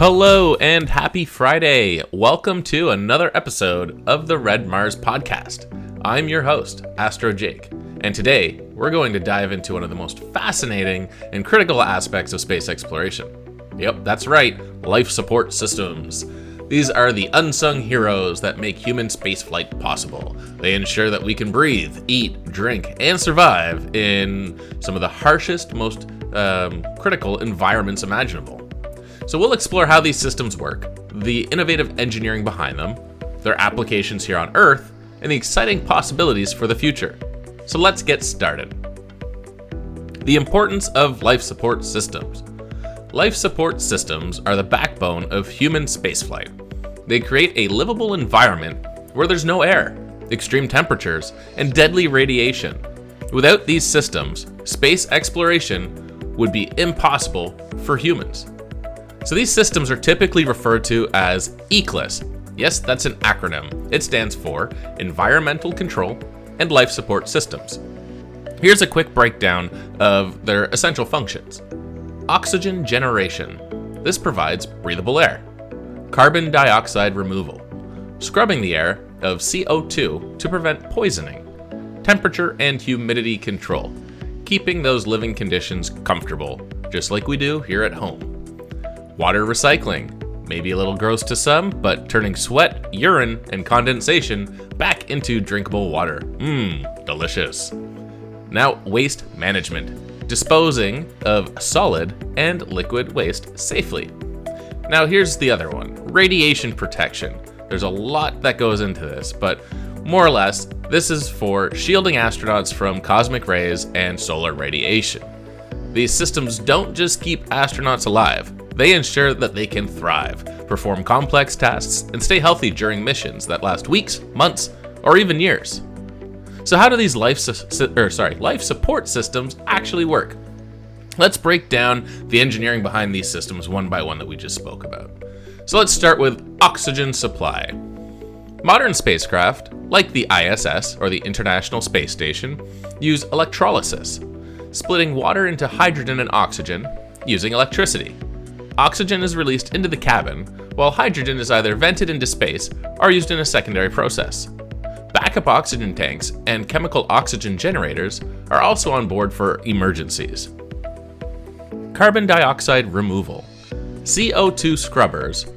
Hello and happy Friday. Welcome to another episode of the RedMars Podcast. I'm your host, AstroJake, and today we're going to dive into one of the most fascinating and critical aspects of space exploration. Yep, that's right, life support systems. These are the unsung heroes that make human spaceflight possible. They ensure that we can breathe, eat, drink, and survive in some of the harshest, most critical environments imaginable. So we'll explore how these systems work, the innovative engineering behind them, their applications here on Earth, and the exciting possibilities for the future. So let's get started. The importance of life support systems. Life support systems are the backbone of human spaceflight. They create a livable environment where there's no air, extreme temperatures, and deadly radiation. Without these systems, space exploration would be impossible for humans. So these systems are typically referred to as ECLSS. Yes, that's an acronym. It stands for Environmental Control and Life Support Systems. Here's a quick breakdown of their essential functions. Oxygen generation. This provides breathable air. Carbon dioxide removal. Scrubbing the air of CO2 to prevent poisoning. Temperature and humidity control. Keeping those living conditions comfortable, just like we do here at home. Water recycling, maybe a little gross to some, but turning sweat, urine, and condensation back into drinkable water. Delicious. Now, waste management, disposing of solid and liquid waste safely. Now, here's the other one, radiation protection. There's a lot that goes into this, but more or less, this is for shielding astronauts from cosmic rays and solar radiation. These systems don't just keep astronauts alive. They ensure that they can thrive, perform complex tasks, and stay healthy during missions that last weeks, months, or even years. So how do these life support systems actually work? Let's break down the engineering behind these systems one by one that we just spoke about. So let's start with oxygen supply. Modern spacecraft, like the ISS or the International Space Station, use electrolysis, splitting water into hydrogen and oxygen using electricity. Oxygen is released into the cabin, while hydrogen is either vented into space or used in a secondary process. Backup oxygen tanks and chemical oxygen generators are also on board for emergencies. Carbon dioxide removal. CO2 scrubbers,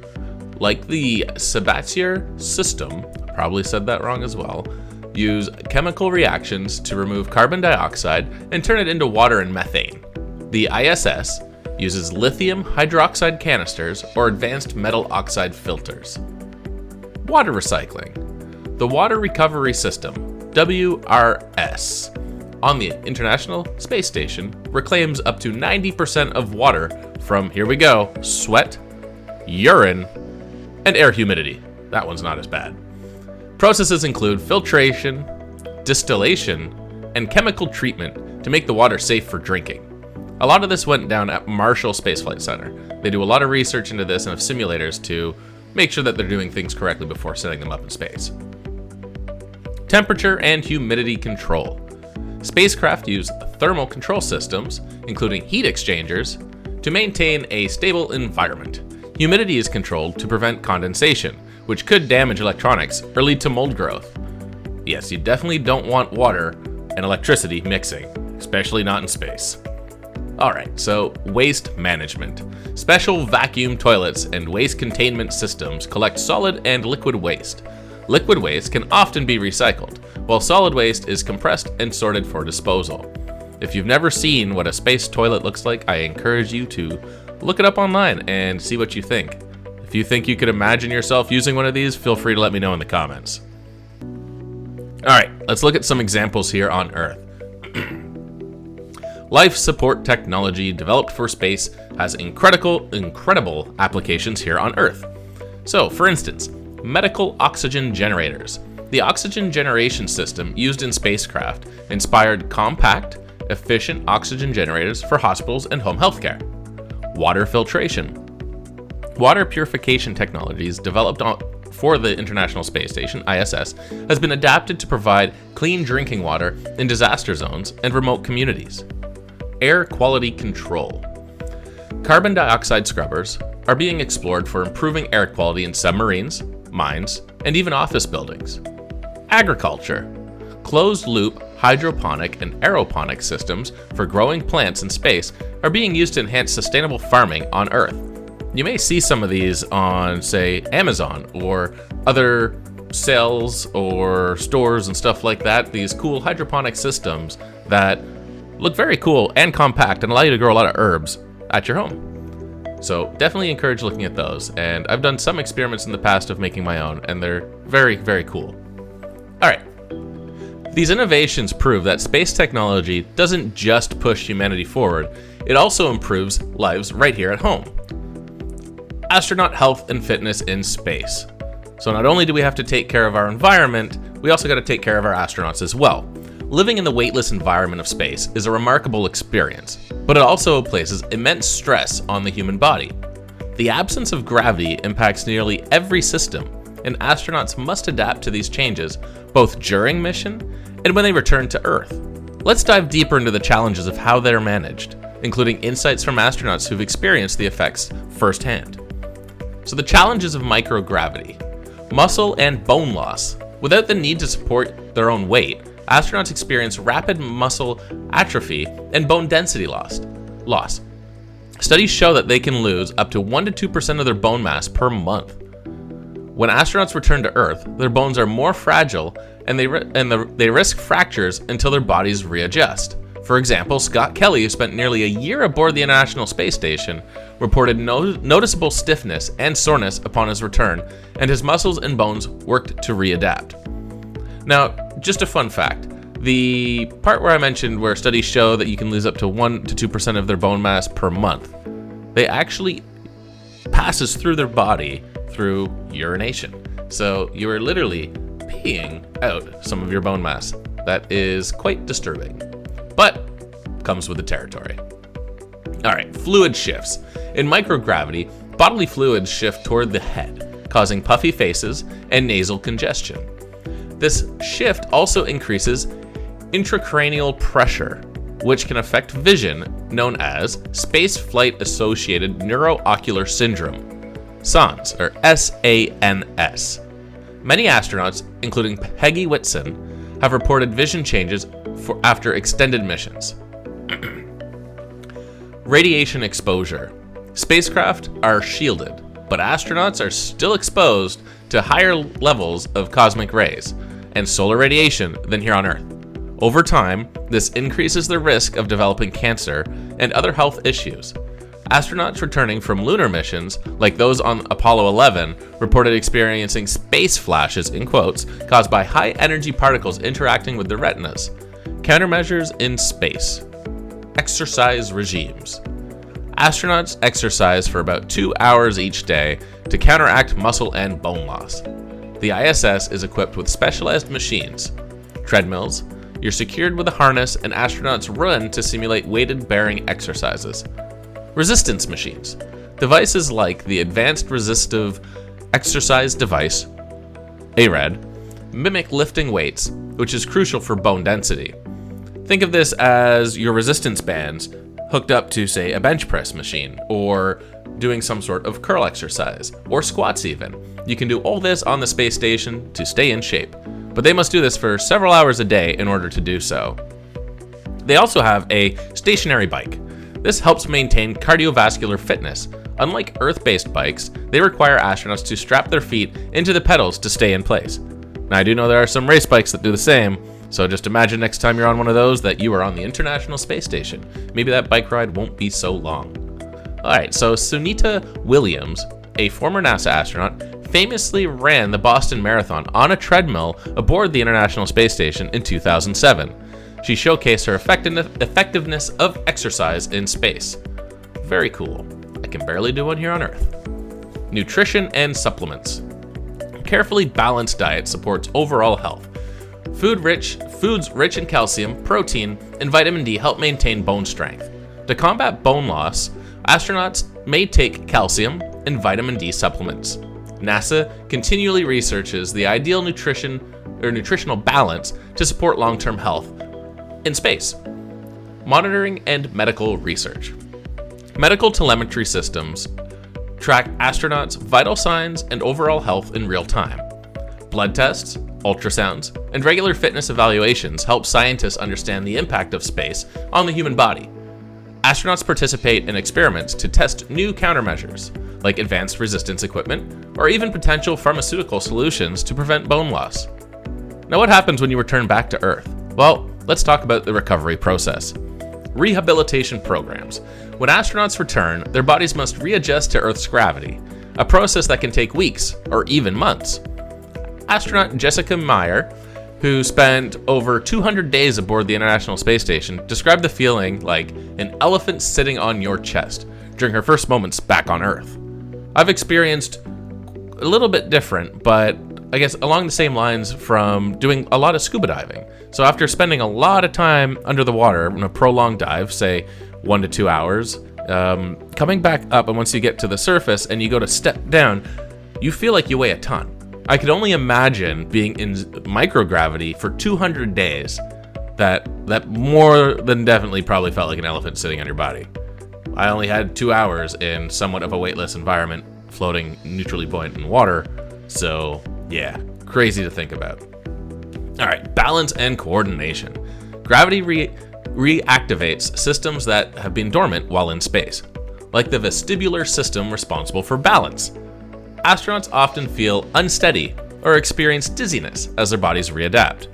like the Sabatier system, probably said that wrong as well, use chemical reactions to remove carbon dioxide and turn it into water and methane. The ISS uses lithium hydroxide canisters or advanced metal oxide filters. Water recycling. The Water Recovery System, WRS, on the International Space Station reclaims up to 90% of water from, here we go, sweat, urine, and air humidity. That one's not as bad. Processes include filtration, distillation, and chemical treatment to make the water safe for drinking. A lot of this went down at Marshall Space Flight Center. They do a lot of research into this and have simulators to make sure that they're doing things correctly before setting them up in space. Temperature and humidity control. Spacecraft use thermal control systems, including heat exchangers, to maintain a stable environment. Humidity is controlled to prevent condensation, which could damage electronics or lead to mold growth. Yes, you definitely don't want water and electricity mixing, especially not in space. Alright, so waste management. Special vacuum toilets and waste containment systems collect solid and liquid waste. Liquid waste can often be recycled, while solid waste is compressed and sorted for disposal. If you've never seen what a space toilet looks like, I encourage you to look it up online and see what you think. If you think you could imagine yourself using one of these, feel free to let me know in the comments. Alright, let's look at some examples here on Earth. Life support technology developed for space has incredible applications here on Earth. So, for instance, medical oxygen generators. The oxygen generation system used in spacecraft inspired compact, efficient oxygen generators for hospitals and home healthcare. Water filtration. Water purification technologies developed for the International Space Station, ISS, has been adapted to provide clean drinking water in disaster zones and remote communities. Air quality control. Carbon dioxide scrubbers, are being explored for improving air quality in submarines, mines, and even office buildings. Agriculture. Closed-loop hydroponic and aeroponic systems for growing plants in space are being used to enhance sustainable farming on Earth. You may see some of these on, say, Amazon or other sales or stores and stuff like that. These cool hydroponic systems that look very cool and compact and allow you to grow a lot of herbs at your home. So definitely encourage looking at those. And I've done some experiments in the past of making my own, and they're very, very cool. All right. These innovations prove that space technology doesn't just push humanity forward, it also improves lives right here at home. Astronaut health and fitness in space. So not only do we have to take care of our environment, we also got to take care of our astronauts as well. Living in the weightless environment of space is a remarkable experience, but it also places immense stress on the human body. The absence of gravity impacts nearly every system, and astronauts must adapt to these changes both during mission and when they return to Earth. Let's dive deeper into the challenges of how they're managed, including insights from astronauts who've experienced the effects firsthand. So the challenges of microgravity. Muscle and bone loss. Without the need to support their own weight, astronauts experience rapid muscle atrophy and bone density loss. Studies show that they can lose up to 1 to 2% of their bone mass per month. When astronauts return to Earth, their bones are more fragile and they risk fractures until their bodies readjust. For example, Scott Kelly, who spent nearly a year aboard the International Space Station, reported noticeable stiffness and soreness upon his return, and his muscles and bones worked to readapt. Now, just a fun fact. The part where I mentioned where studies show that you can lose up to 1 to 2% of their bone mass per month, they actually passes through their body through urination. So you are literally peeing out some of your bone mass. That is quite disturbing, but comes with the territory. All right, fluid shifts. In microgravity, bodily fluids shift toward the head, causing puffy faces and nasal congestion. This shift also increases intracranial pressure, which can affect vision, known as space-flight-associated neuroocular syndrome, SANS, or SANS. Many astronauts, including Peggy Whitson, have reported vision changes after extended missions. Radiation exposure. Spacecraft are shielded, but astronauts are still exposed to higher levels of cosmic rays and solar radiation than here on Earth. Over time, this increases the risk of developing cancer and other health issues. Astronauts returning from lunar missions, like those on Apollo 11, reported experiencing space flashes, in quotes, caused by high-energy particles interacting with their retinas. Countermeasures in space. Exercise regimes. Astronauts exercise for about 2 hours each day to counteract muscle and bone loss. The ISS is equipped with specialized machines. Treadmills. You're secured with a harness, and astronauts run to simulate weighted bearing exercises. Resistance machines. Devices like the Advanced Resistive Exercise Device, ARED, mimic lifting weights, which is crucial for bone density. Think of this as your resistance bands hooked up to, say, a bench press machine, or doing some sort of curl exercise, or squats even. You can do all this on the space station to stay in shape, but they must do this for several hours a day in order to do so. They also have a stationary bike. This helps maintain cardiovascular fitness. Unlike Earth-based bikes, they require astronauts to strap their feet into the pedals to stay in place. Now, I do know there are some race bikes that do the same, so just imagine next time you're on one of those that you are on the International Space Station. Maybe that bike ride won't be so long. Alright, so Sunita Williams, a former NASA astronaut, famously ran the Boston Marathon on a treadmill aboard the International Space Station in 2007. She showcased her effectiveness of exercise in space. Very cool. I can barely do one here on Earth. Nutrition and supplements. Carefully balanced diet supports overall health. Foods rich in calcium, protein, and vitamin D help maintain bone strength. To combat bone loss, astronauts may take calcium and vitamin D supplements. NASA continually researches the ideal nutritional balance to support long-term health in space. Monitoring and medical research. Medical telemetry systems track astronauts' vital signs and overall health in real time. Blood tests, ultrasounds, and regular fitness evaluations help scientists understand the impact of space on the human body. Astronauts participate in experiments to test new countermeasures, like advanced resistance equipment, or even potential pharmaceutical solutions to prevent bone loss. Now, what happens when you return back to Earth? Well, let's talk about the recovery process. Rehabilitation programs. When astronauts return, their bodies must readjust to Earth's gravity, a process that can take weeks or even months. Astronaut Jessica Meyer, who spent over 200 days aboard the International Space Station, described the feeling like an elephant sitting on your chest during her first moments back on Earth. I've experienced a little bit different, but I guess along the same lines from doing a lot of scuba diving. So after spending a lot of time under the water in a prolonged dive, say 1 to 2 hours, coming back up, and once you get to the surface and you go to step down, you feel like you weigh a ton. I could only imagine being in microgravity for 200 days. That more than definitely probably felt like an elephant sitting on your body. I only had 2 hours in somewhat of a weightless environment, floating neutrally buoyant in water. So yeah, crazy to think about. All right, balance and coordination. Gravity reactivates systems that have been dormant while in space, like the vestibular system responsible for balance. Astronauts often feel unsteady or experience dizziness as their bodies readapt.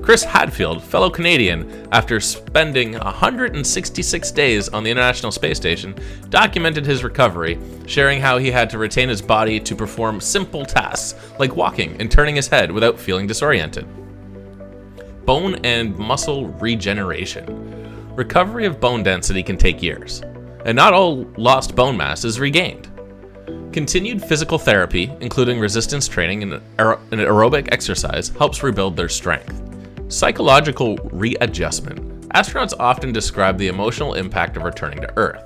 Chris Hadfield, fellow Canadian, after spending 166 days on the International Space Station, documented his recovery, sharing how he had to retain his body to perform simple tasks like walking and turning his head without feeling disoriented. Bone and muscle regeneration. Recovery of bone density can take years, and not all lost bone mass is regained. Continued physical therapy, including resistance training and aerobic exercise, helps rebuild their strength. Psychological readjustment. Astronauts often describe the emotional impact of returning to Earth.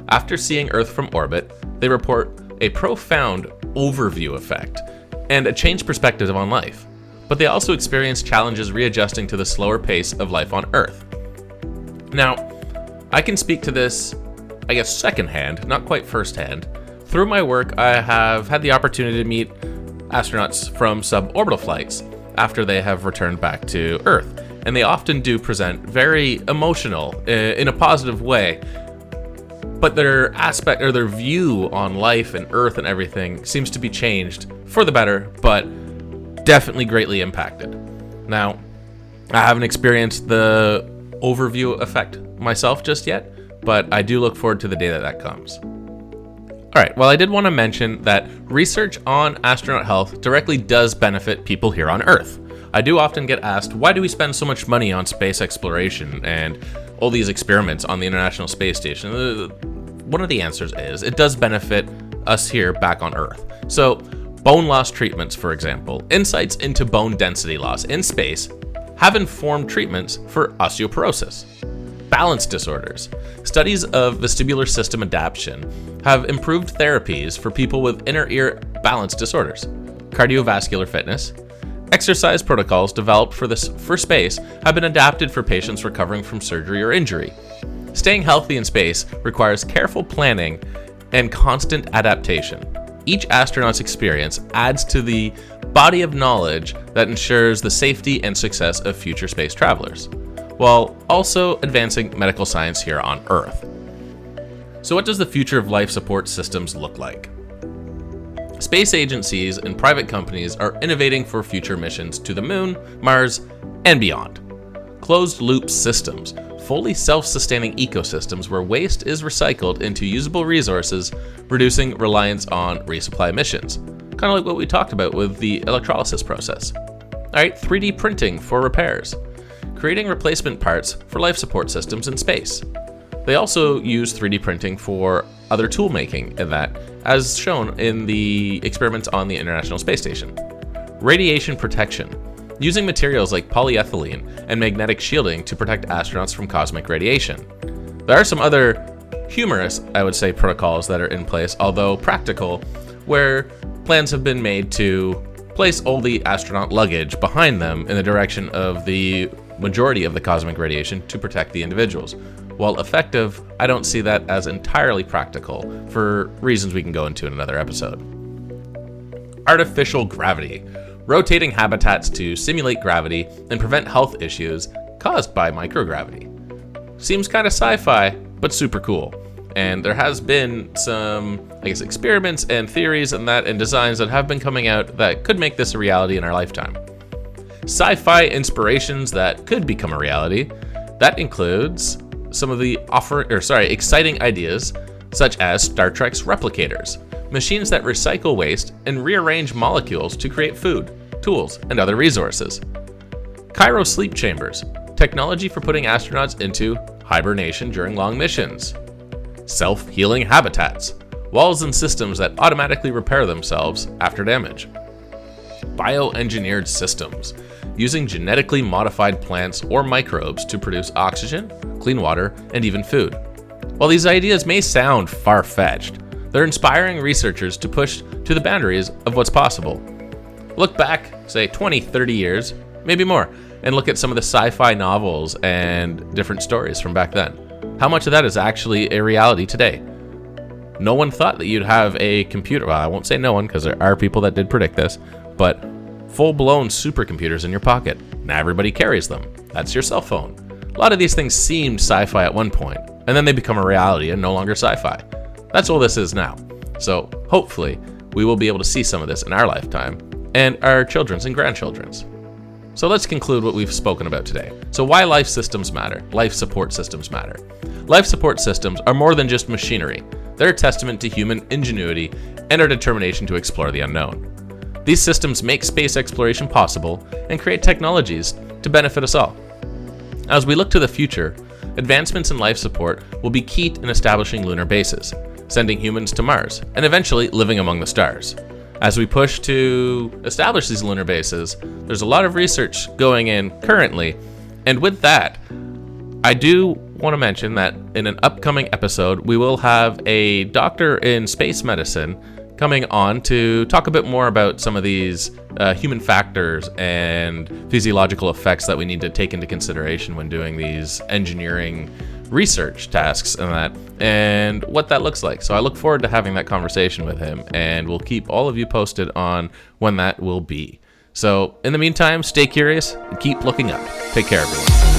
After seeing Earth from orbit, they report a profound overview effect and a changed perspective on life. But they also experience challenges readjusting to the slower pace of life on Earth. Now, I can speak to this, I guess, secondhand, not quite firsthand. Through my work, I have had the opportunity to meet astronauts from suborbital flights after they have returned back to Earth, and they often do present very emotional in a positive way, but their aspect or their view on life and Earth and everything seems to be changed for the better, but definitely greatly impacted. Now, I haven't experienced the overview effect myself just yet, but I do look forward to the day that comes. All right, well, I did want to mention that research on astronaut health directly does benefit people here on Earth. I do often get asked, why do we spend so much money on space exploration and all these experiments on the International Space Station? One of the answers is it does benefit us here back on Earth. So, bone loss treatments, for example, insights into bone density loss in space have informed treatments for osteoporosis. Balance disorders. Studies of vestibular system adaptation have improved therapies for people with inner ear balance disorders. Cardiovascular fitness. Exercise protocols developed for space have been adapted for patients recovering from surgery or injury. Staying healthy in space requires careful planning and constant adaptation. Each astronaut's experience adds to the body of knowledge that ensures the safety and success of future space travelers, while also advancing medical science here on Earth. So what does the future of life support systems look like? Space agencies and private companies are innovating for future missions to the Moon, Mars, and beyond. Closed-loop systems, fully self-sustaining ecosystems where waste is recycled into usable resources, reducing reliance on resupply missions. Kind of like what we talked about with the electrolysis process. All right, 3D printing for repairs. Creating replacement parts for life support systems in space. They also use 3D printing for other tool making, and that, as shown in the experiments on the International Space Station. Radiation protection, using materials like polyethylene and magnetic shielding to protect astronauts from cosmic radiation. There are some other humorous, I would say, protocols that are in place, although practical, where plans have been made to place all the astronaut luggage behind them in the direction of the majority of the cosmic radiation to protect the individuals. While effective, I don't see that as entirely practical for reasons we can go into in another episode. Artificial gravity. Rotating habitats to simulate gravity and prevent health issues caused by microgravity. Seems kind of sci-fi, but super cool. And there has been some, experiments and theories and designs that have been coming out that could make this a reality in our lifetime. Sci-fi inspirations that could become a reality. That includes some of the exciting ideas, such as Star Trek's replicators, machines that recycle waste and rearrange molecules to create food, tools, and other resources. Cryosleep chambers, technology for putting astronauts into hibernation during long missions. Self-healing habitats, walls and systems that automatically repair themselves after damage. Bioengineered systems, using genetically modified plants or microbes to produce oxygen, clean water, and even food. While these ideas may sound far-fetched, they're inspiring researchers to push to the boundaries of what's possible. Look back, say 20, 30 years, maybe more, and look at some of the sci-fi novels and different stories from back then. How much of that is actually a reality today? No one thought that you'd have a computer, well, I won't say no one because there are people that did predict this, but full-blown supercomputers in your pocket. Now everybody carries them. That's your cell phone. A lot of these things seemed sci-fi at one point, and then they become a reality and no longer sci-fi. That's all this is now. So hopefully we will be able to see some of this in our lifetime and our children's and grandchildren's. So let's conclude what we've spoken about today. So why life systems matter? Life support systems matter. Life support systems are more than just machinery. They're a testament to human ingenuity and our determination to explore the unknown. These systems make space exploration possible and create technologies to benefit us all. As we look to the future, advancements in life support will be key in establishing lunar bases, sending humans to Mars, and eventually living among the stars. As we push to establish these lunar bases, there's a lot of research going in currently, and with that, I do want to mention that in an upcoming episode, we will have a doctor in space medicine coming on to talk a bit more about some of these human factors and physiological effects that we need to take into consideration when doing these engineering research tasks and what that looks like. So I look forward to having that conversation with him, and we'll keep all of you posted on when that will be. So in the meantime, stay curious and keep looking up. Take care, everyone.